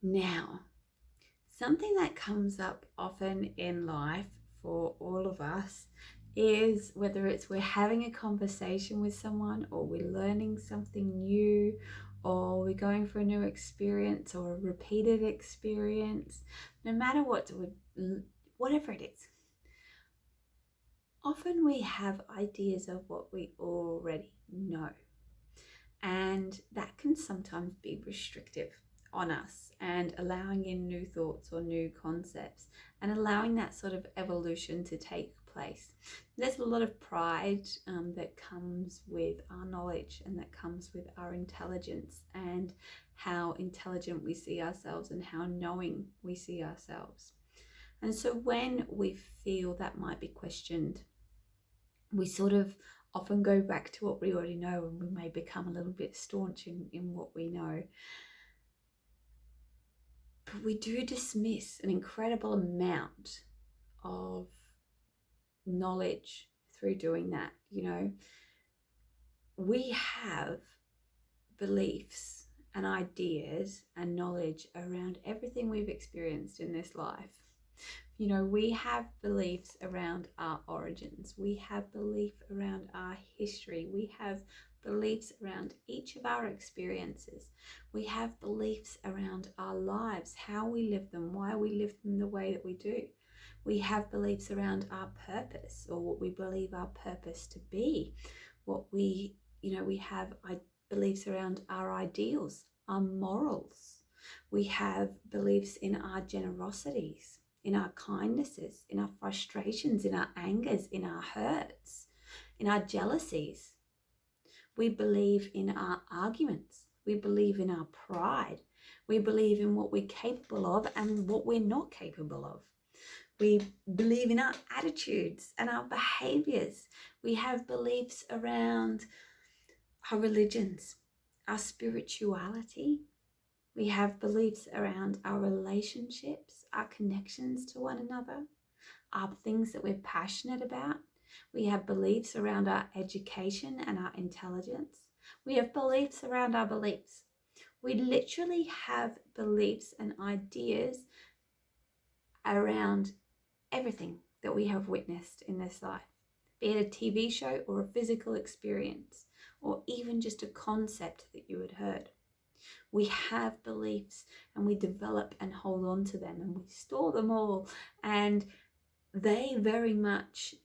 Now, something that comes up often in life for all of us is whether it's we're having a conversation with someone, or we're learning something new, or we're going for a new experience or a repeated experience, no matter whatever it is. Often we have ideas of what we already know, and that can sometimes be restrictive on us and allowing in new thoughts or new concepts and allowing that sort of evolution to take place. There's a lot of pride that comes with our knowledge, and that comes with our intelligence and how intelligent we see ourselves and how knowing we see ourselves. And so when we feel that might be questioned, we sort of often go back to what we already know, and we may become a little bit staunch in what we know. But we do dismiss an incredible amount of knowledge through doing that. We have beliefs and ideas and knowledge around everything we've experienced in this life. We have beliefs around our origins. We have belief around our history. We have beliefs around each of our experiences. We have beliefs around our lives, how we live them, why we live them the way that we do. We have beliefs around our purpose, or what we believe our purpose to be. We have beliefs around our ideals, our morals. We have beliefs in our generosities, in our kindnesses, in our frustrations, in our angers, in our hurts, in our jealousies. We believe in our arguments. We believe in our pride. We believe in what we're capable of and what we're not capable of. We believe in our attitudes and our behaviors. We have beliefs around our religions, our spirituality. We have beliefs around our relationships, our connections to one another, our things that we're passionate about. We have beliefs around our education and our intelligence. We have beliefs around our beliefs. We literally have beliefs and ideas around everything that we have witnessed in this life, be it a TV show or a physical experience, or even just a concept that you had heard. We have beliefs, and we develop and hold on to them, and we store them all, and they very much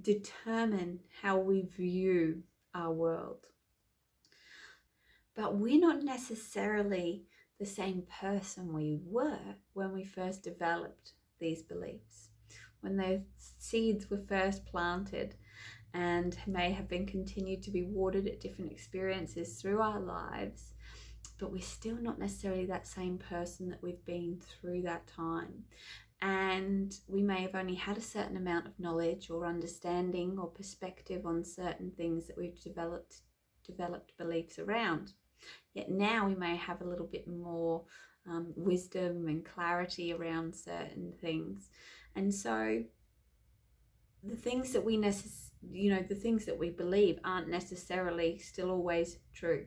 determine how we view our world. But we're not necessarily the same person we were when we first developed these beliefs, when those seeds were first planted and may have been continued to be watered at different experiences through our lives. But we're still not necessarily that same person that we've been through that time. And we may have only had a certain amount of knowledge or understanding or perspective on certain things that we've developed beliefs around. Yet now we may have a little bit more wisdom and clarity around certain things. And so the things that the things that we believe aren't necessarily still always true.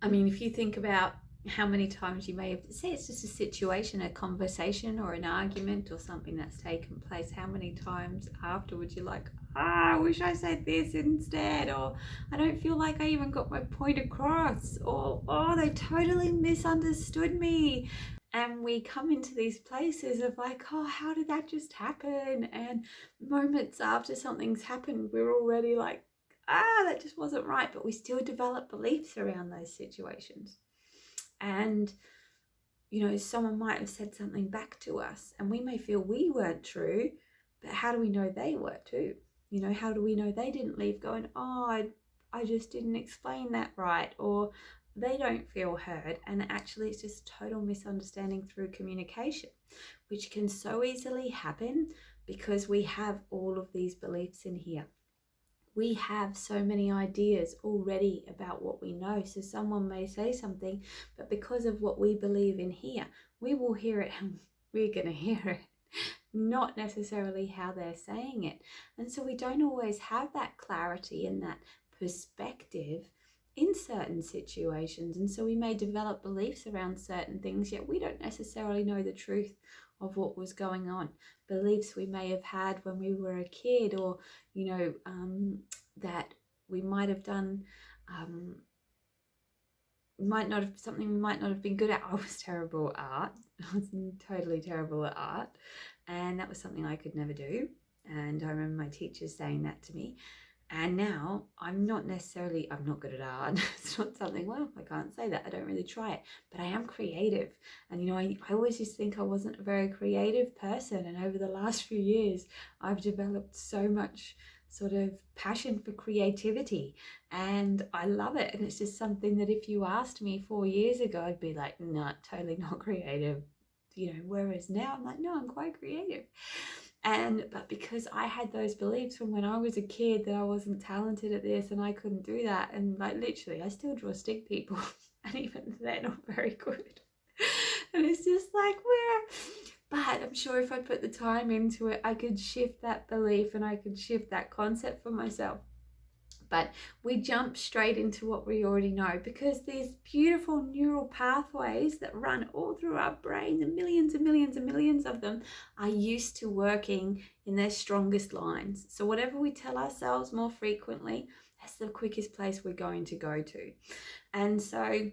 I mean, if you think about how many times you may have, say it's just a situation, a conversation or an argument or something that's taken place, how many times afterwards you're like, I wish I said this instead, or I don't feel like I even got my point across, or they totally misunderstood me. And we come into these places of like, how did that just happen? And moments after something's happened, we're already like, that just wasn't right. But we still develop beliefs around those situations. And, someone might have said something back to us, and we may feel we weren't true, but how do we know they were too? How do we know they didn't leave going, I just didn't explain that right, or they don't feel heard, and actually it's just total misunderstanding through communication, which can so easily happen because we have all of these beliefs in here. We have so many ideas already about what we know. So someone may say something, but because of what we believe in here, we will hear it and we're going to hear it, not necessarily how they're saying it. And so we don't always have that clarity and that perspective in certain situations. And so we may develop beliefs around certain things, yet we don't necessarily know the truth of what was going on. Beliefs we may have had when we were a kid, or, that we might have done, might not have been good at. I was terrible at art. I was totally terrible at art, and that was something I could never do. And I remember my teachers saying that to me. And now I'm not good at art. It's not something, well, I can't say that. I don't really try it, but I am creative. And, I always used to think I wasn't a very creative person. And over the last few years, I've developed so much sort of passion for creativity, and I love it. And it's just something that if you asked me 4 years ago, I'd be like, no, totally not creative. Whereas now I'm like, no, I'm quite creative. But because I had those beliefs from when I was a kid that I wasn't talented at this and I couldn't do that, and like literally I still draw stick people and even they're not very good. And it's just like, but I'm sure if I put the time into it, I could shift that belief and I could shift that concept for myself. But we jump straight into what we already know, because these beautiful neural pathways that run all through our brain, the millions and millions and millions of them, are used to working in their strongest lines. So whatever we tell ourselves more frequently, that's the quickest place we're going to go to. And so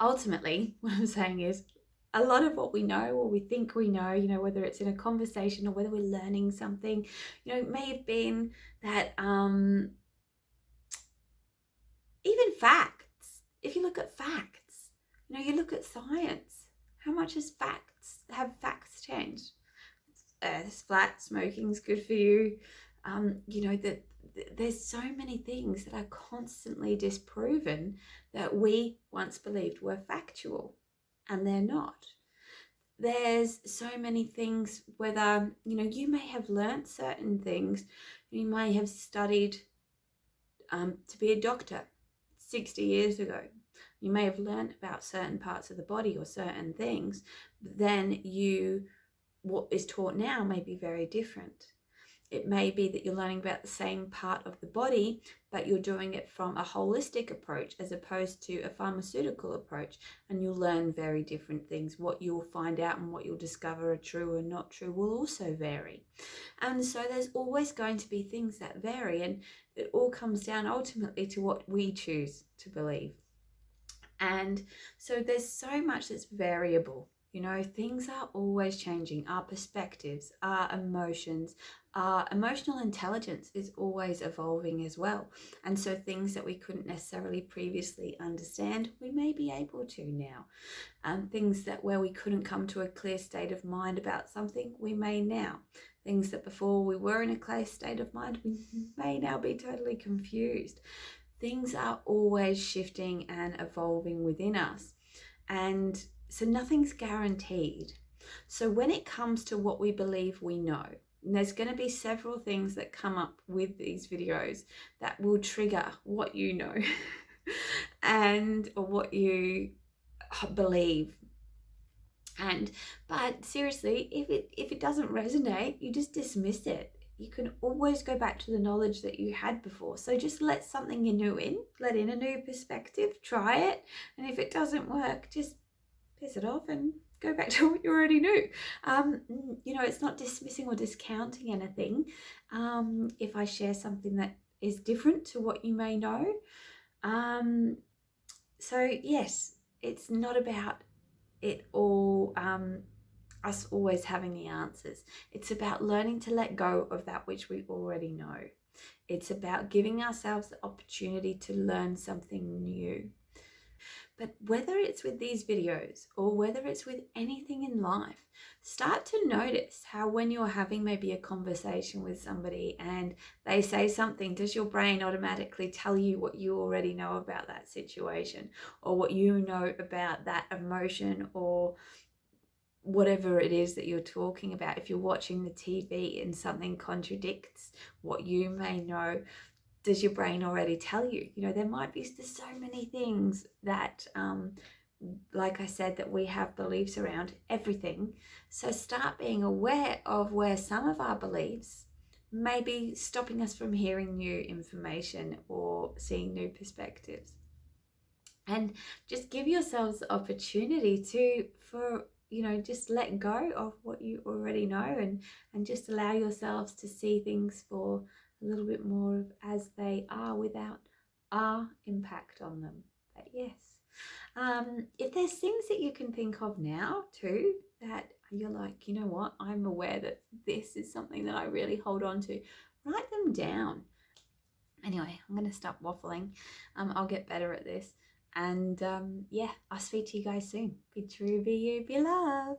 ultimately, what I'm saying is, a lot of what we know or we think we know, whether it's in a conversation or whether we're learning something, it may have been that even facts. If you look at facts, you look at science, how much have facts changed? Earth's flat, smoking's good for you. That there's so many things that are constantly disproven that we once believed were factual, and they're not. There's so many things, whether, you may have learnt certain things. You may have studied to be a doctor 60 years ago. You may have learnt about certain parts of the body or certain things, but then what is taught now may be very different. It may be that you're learning about the same part of the body, but you're doing it from a holistic approach as opposed to a pharmaceutical approach, and you'll learn very different things. What you'll find out and what you'll discover are true or not true will also vary. And so there's always going to be things that vary, and it all comes down ultimately to what we choose to believe. And so there's so much that's variable. Things are always changing. Our perspectives, our emotions, our emotional intelligence is always evolving as well. And so things that we couldn't necessarily previously understand, we may be able to now. And things that where we couldn't come to a clear state of mind about something, we may now. Things that before we were in a clear state of mind, we may now be totally confused. Things are always shifting and evolving within us. And so nothing's guaranteed. So when it comes to what we believe we know, and there's going to be several things that come up with these videos that will trigger what you know or what you believe. But seriously, if it doesn't resonate, you just dismiss it. You can always go back to the knowledge that you had before. So just let something new in, let in a new perspective, try it. And if it doesn't work, just piss it off and go back to what you already knew. It's not dismissing or discounting anything. If I share something that is different to what you may know. So yes, it's not about it all, us always having the answers. It's about learning to let go of that which we already know. It's about giving ourselves the opportunity to learn something new. But whether it's with these videos or whether it's with anything in life, start to notice how when you're having maybe a conversation with somebody and they say something, does your brain automatically tell you what you already know about that situation, or what you know about that emotion, or whatever it is that you're talking about? If you're watching the TV and something contradicts what you may know, does your brain already tell you? There might be so many things that, like I said, that we have beliefs around everything. So start being aware of where some of our beliefs maybe stopping us from hearing new information or seeing new perspectives. And just give yourselves the opportunity just let go of what you already know, and just allow yourselves to see things for a little bit more of as they are, without our impact on them. But yes, if there's things that you can think of now too that you're like, you know what, I'm aware that this is something that I really hold on to, write them down. Anyway, I'm going to stop waffling. I'll get better at this. And yeah, I'll speak to you guys soon. Be true, be you, be love.